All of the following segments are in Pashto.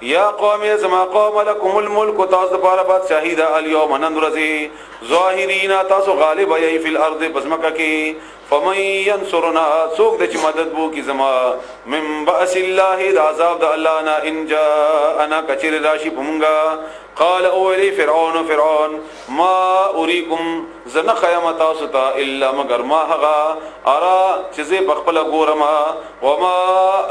یا قوم زما قوم لكم الملك تاسو لپاره بادشاہی دا اليوم نن ورځې ظاهرین تاسو غالب ای فی الارض بسمکه کی فمن ينصرنا سوق د چې مدد بو کی زما من باس الله د عذاب د الله نا ان جاء انا کچر راشی پمغا قال اولی فرعون ما اریکم زنه قیامت استا الا مگر ما هغا ارا چې بخپل ګورما وما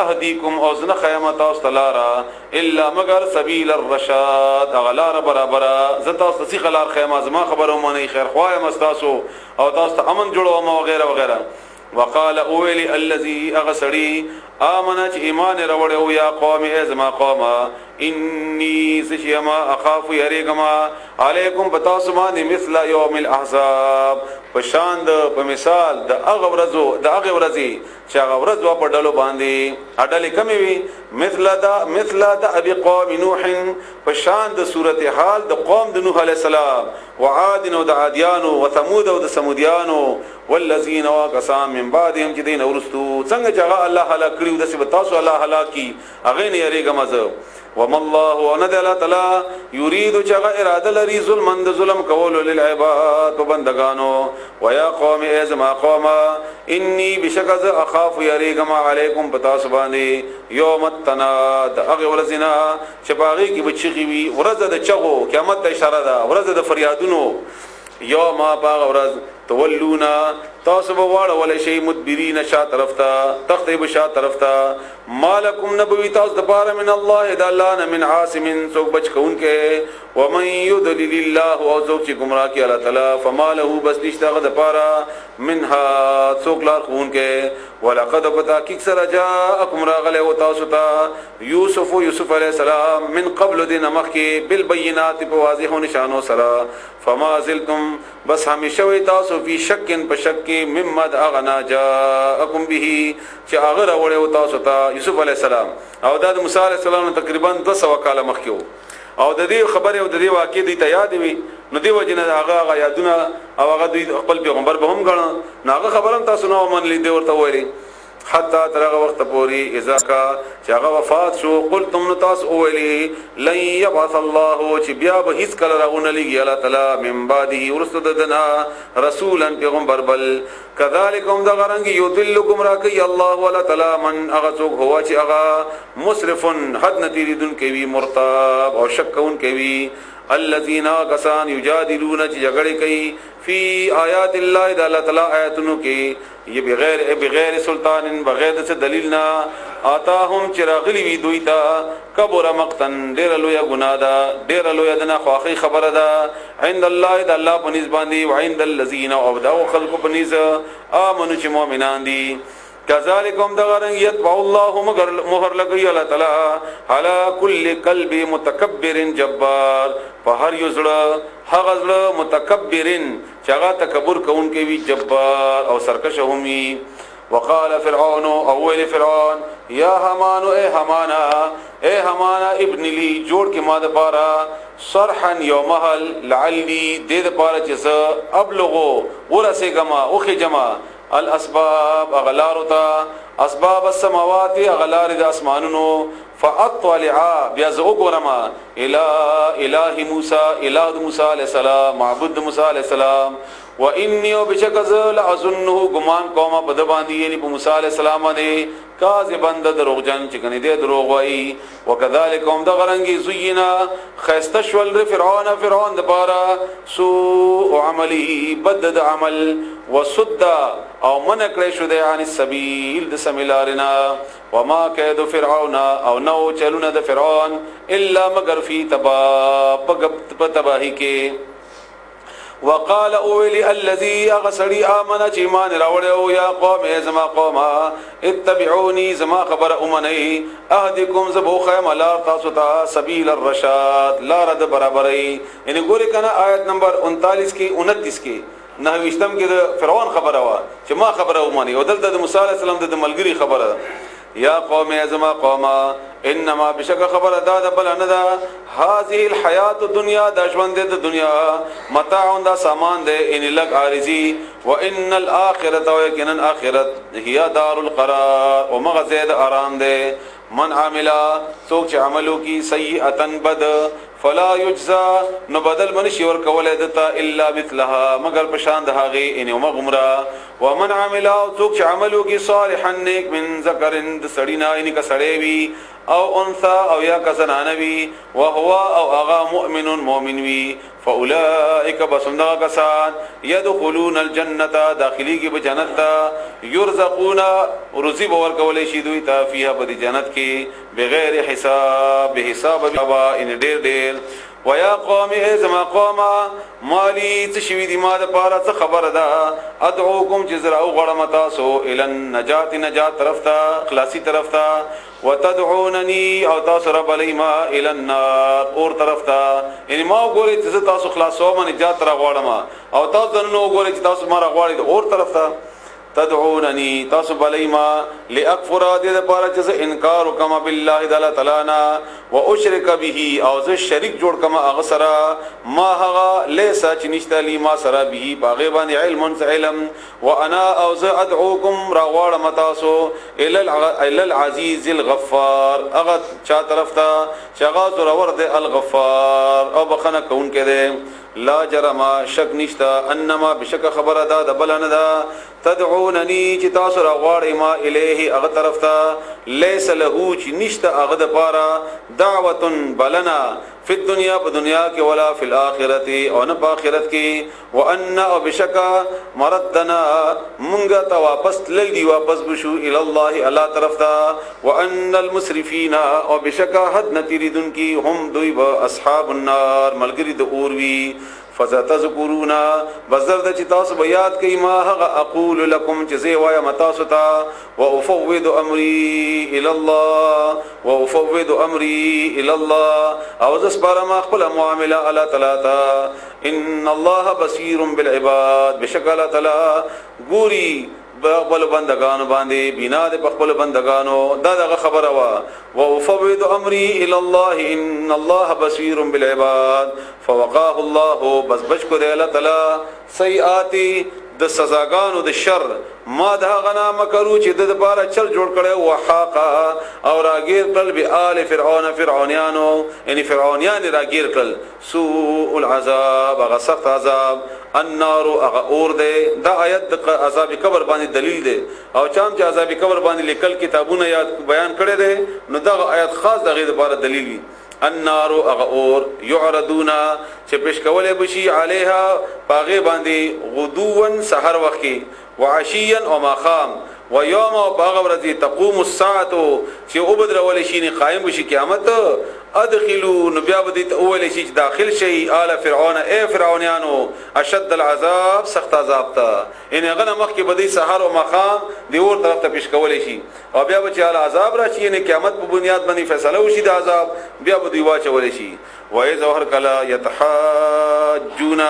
اهدیکم او زنه قیامت استلارا الا مگر سبیل الرشاد غلار برابر زتا سسی خلار خیمه زما خبرو مونږ خیر خوای مستاسو او تاسو امن جوړو ما وغیرہ وغیرہ وقال اولی الذي اغسری آمنت ایمان روڑو یا قوم ازما قوما انی سشیما اخاف یریگما علیکم بتاسمان مثل یوم الاحزاب پشاند پمثال د اغورزی چې اغورزو په ډلو باندې اډلې کمی وی مثل د ابي قوم نوح پشاند صورت حال د قوم د نوح علی السلام وعاد او د عادیانو وثمود او د سمودیانو والذین وقسام من بعدهم جدين ورستو څنګه چې الله هلاک کړیو د سبب تاسو الله هلاکی اغه نه یریګم زه وما الله وندل تعالی یرید چغه اراده لري ظلم ظلم کول للعباد وبندگانو ويا قوم ازما قوم انی بشکز اخاف یریګم علیکم پتا سبانی یوم التناد اغه ولزنا شپاغي کی بچی وی ورځ د چغو قیامت ته اشاره ده ورځ د فریادونو یوم باغ ورځ تولونا تاسو بواړه ولې شی مدبرین شا طرف تا تخته بشا طرف تا مالکم نبوی تاسو د پاره من الله د الله نه من عاصم سو بچ کون کې ومن يضلل الله او سو چې گمراه کی الله تعالی فما له بس نشته د پاره منها سو کلار خون کې ولقد بتاکک سر جاءکم راغله او تاسو ته یوسف علیہ السلام من قبل دین مخکی بالبينات بواضح نشانو سرا فما زلتم بس همیشه وی تاسو فی شکن پشک ممد اغنا جاءکم به چې هغه راوړیو تاسو ته یوسف علی السلام او د موسی علی السلام تقریبا 200 کاله مخکیو او د دې خبره او د دې واقعې د یاد وي نو دی وجنه هغه یادونه او هغه دوی خپل پیغمبر به هم غړ ناغه خبرم تاسو نو من لیدې ورته وایي حتی ترغه وخت پوری اذا کا چې هغه وفات شو قلتم نتاس اولی لن يبعث الله چې بیا به هیڅ کله راغونه لګي الله تعالی من بعده ورسد دنا رسولا پیغمبر بل كذلكم دغرنګ یذل گمراه کوي الله ولا تعالی من اغذو هو چې هغه مسرف حد نتیریدن کوي مرتاب او شکون کوي الذين كسان يجادلون جګړه کوي فی آیات الله د الله تعالی آیاتونو کې یہ بغیر سلطان بغیر څه دلیل نه آتاهم چراغلی وی دوی تا کبر مقتن ډیر لوی ګناه ده ډیر لوی دنا خواخی خبره ده عند الله د الله په نسبت باندې وعند الذين عبدوا خلق په نسبت امنو چې مؤمنان دي كذلكم دغرن يتبع الله مهر لګي الله تعالی على كل قلب متکبر جبار په هر یو زړه هغه زړه متکبرن چې هغه تکبر کوونکی وي جبار او سرکش همي وقال فرعون اول فرعون يا هامان اے همانا ابن لي جوړ کې ما د پاره صرحا يومهل لعلي د پاره چې ابلغو ورسېګما اوخه جما الاسباب اغلارتا اسباب السماوات اغلار د اسمانونو فاطلع بیازو ګورما اله موسی علیہ السلام معبود موسی علیہ السلام واني وبشکز لازنه گمان قوم بد باندې یعنی په موسی علیہ السلام باندې کاذبند دروغجن چې کني دې دروغ وای وکذالک هم د غرنګي زینا خستشول فرعون د پارا سوء عمله بدد عمل وصد او من کړی شو د عن السبيل د سمیلارنا وما كيد فرعون او نو چلونه د فرعون الا مگر فی تباہی کې وقال اولي الذي اغسري امن ایمان راوړو یا قوم زما قوم اتبعوني زما خبر امني اهدكم زبو خيم لا تاسو سبيل الرشاد لا رد برابري یعنی ګوري کنه آیت نمبر 39 کې 29 کې نه وشتم کې فرعون خبره وا چې ما خبره امني او دلته موسی عليه السلام د ملګری خبره یا قوم ازما قوم انما بشک خبر داد بل اندا هذه الحیات الدنیا د ژوند د دنیا متاع دا سامان ده ان لک عارضی وان الاخرته ويقينا اخرت هي دار القرار ومغزید آرام ده من عاملا څوک چې عملو کی سیئه بد فلا یجزا نو بدل منشي ور کولای دتا الا مثلها مگر پشان د هغه ان مغمرا ومن عمل څوک چې عملو کی صالحا نیک من ذکرن د سړینا ان کا سړی وی او انثى او یا کسنانه وی وهو او اغا مؤمن وی فاولئک بسندا کسان يدخلون الجنه داخلي کی بجنت يرزقون رزق ور کولای شي دوی ته فيها بد جنت کې بغیر حساب به حساب ان ډیر ويا قوم ازما قوم مالي تشوي دي ما د پاره څه خبره ده ادعوكم جزراو غړم تاسو ال النجات طرف ته خلاصي طرف ته وتدعونني او تاسو رب ليما ال النار اور طرف ته ان ما ګوري چې تاسو خلاصو ما نجات را غړم او تاسو نو ګوري چې تاسو ما را غړي اور طرف ته تدعونني تاسو بلیما لاکفر د پاره چې انکار وکما بالله تعالی نا واشرک به او ز شریک جوړ کما اغسرا ما هغه لیس چې نشته لی ما سره به باغ باندې علم وانا او ز ادعوکم راغوړ متاسو ال العزیز الغفار اغه چا طرف ته چغا زور ورد الغفار او بخنه کون کې ده لا جرم شک نشتا انما بشک خبر ادا د بلنه دا تدعونني چې تاسو راغواړئ ما الیه اغه طرف ته ليس له چې نشتا اغه د پاره دعوت بلنا فی الدنیا په دنیا کې ولا فی الاخرته او نه په آخرت کې وان او بشک مردنا مونږه ته واپس لګي واپس بشو الی الله الله طرف ته وان المسرفین او بشک حد نتیریدن کی هم دوی اصحاب النار ملګری د اور وی فذتذكرون بزرد چې تاسو بیات کوي ما هغه اقول لكم چې زه وایم تاسو ته وافوض امري الى الله او ز سپارم خپل معامله الله تعالی ان الله بصير بالعباد بشکل تعالی ګوري بل بندگانو باندې بنا د خپل بندگانو دا خبره وا وافوض امري الى الله ان الله بصير بالعباد فوقاه الله بس بچ کو دی الله تعالی سیئات د سزاګانو د شر ما ده غنا مکرو چې د لپاره چل جوړ کړي وحاقا او راګیر قلب آل فرعون فرعونانو یعنی فرعونان راګیر کړل سوء العذاب غسخت عذاب النار اور ده دا آیت د عذاب قبر باندې دلیل ده او چام چې عذاب قبر باندې لیکل کتابونه یاد بیان کړي ده نو دا آیت خاص دغه لپاره دلیل وي النار اغور يعرضون چې پیش کوله بشي عليها باغه باندې غدوون سحر وخت کې وعشيا او ماخام ويوم باغ ورځي تقوم الساعه چې وبدر ول شي قائم بشي قیامت ادخلوا نبيا بديت اول شي داخل شي آل فرعون اي فرعونانو اشد العذاب سخت عذاب تا ان غنه مخ کې بدی سحر او مقام دی ور طرف ته پیش کول شي او بیا به ال عذاب راشي ان قیامت په بنیاد باندې فیصله وشي د عذاب بیا به دی واچول شي وای ظهر کلا يتحاجون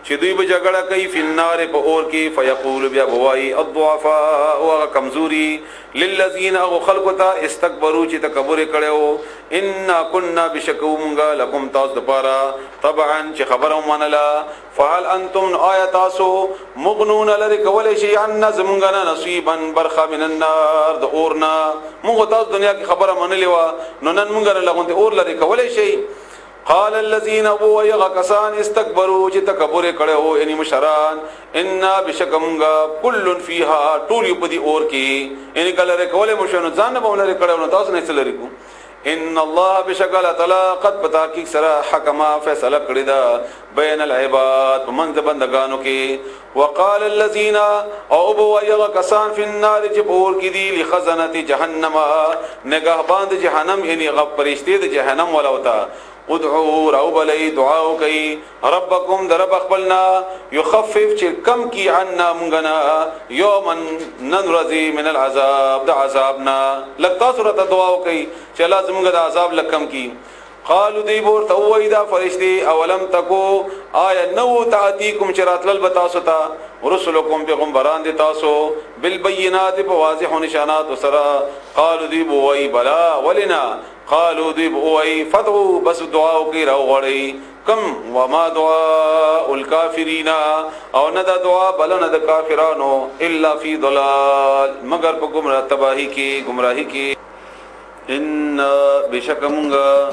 چې دوی به جګړه کوي په النار په اور کې فیقول بیا بوای الضعفاء او کمزوري للذین او خلقتا استكبروا چې تکبر کړو ان كنا بشکومغا لكم تاسو دپاره طبعا چې خبرو منلا فهل انتم آیاتاسو مغنون لری کول شي عن زمغنا نصیبا برخه من النار د اورنا موږ تاسو دنیا کې خبره منلې وا نو نن موږ لغون د اور لری کول شي قال الذين ابو يغكسان استكبروا چې تکبر کړو یعنی مشران ان بشکمغا كل فيها طول يبدي اور کې یعنی کله کول مشنو ځان به ولر کړو نو تاسو نه چلري کو ان الله بشکل تعالی قد بتحقیق سره حکما فیصله کړی دا بین العباد منځ بندگانو کې وقال الذين او ابو يغكسان في النار جبور کې دي لخزنه جهنم نگهبان د جهنم یعنی غ پرشتي د جهنم ولوتا ادعوا رب لي دعاء کوي ربكم درب خپلنا يخفف چې کم کی عنا مونږنا يوما ننرزي من العذاب د عذابنا لکتا سورته دعا کوي چې لازم موږ د عذاب لکم کی قالوا دی ورته وایدا فرشتي اولم تکو آیا نو تعتیکم چراتل بتاسو تا رسلکم پیغمبران دي تاسو بالبينات بواضح نشانات سرا قالوا دی وای بلا ولنا قالوا دی وای فدعوا بس دعا کی راوړی کم وما دعاء الكافرين او ندا دعا بل نه د کافرانو الا فی ضلال مگر په گمراه تباہی کی گمراہی کی ان بشکمغه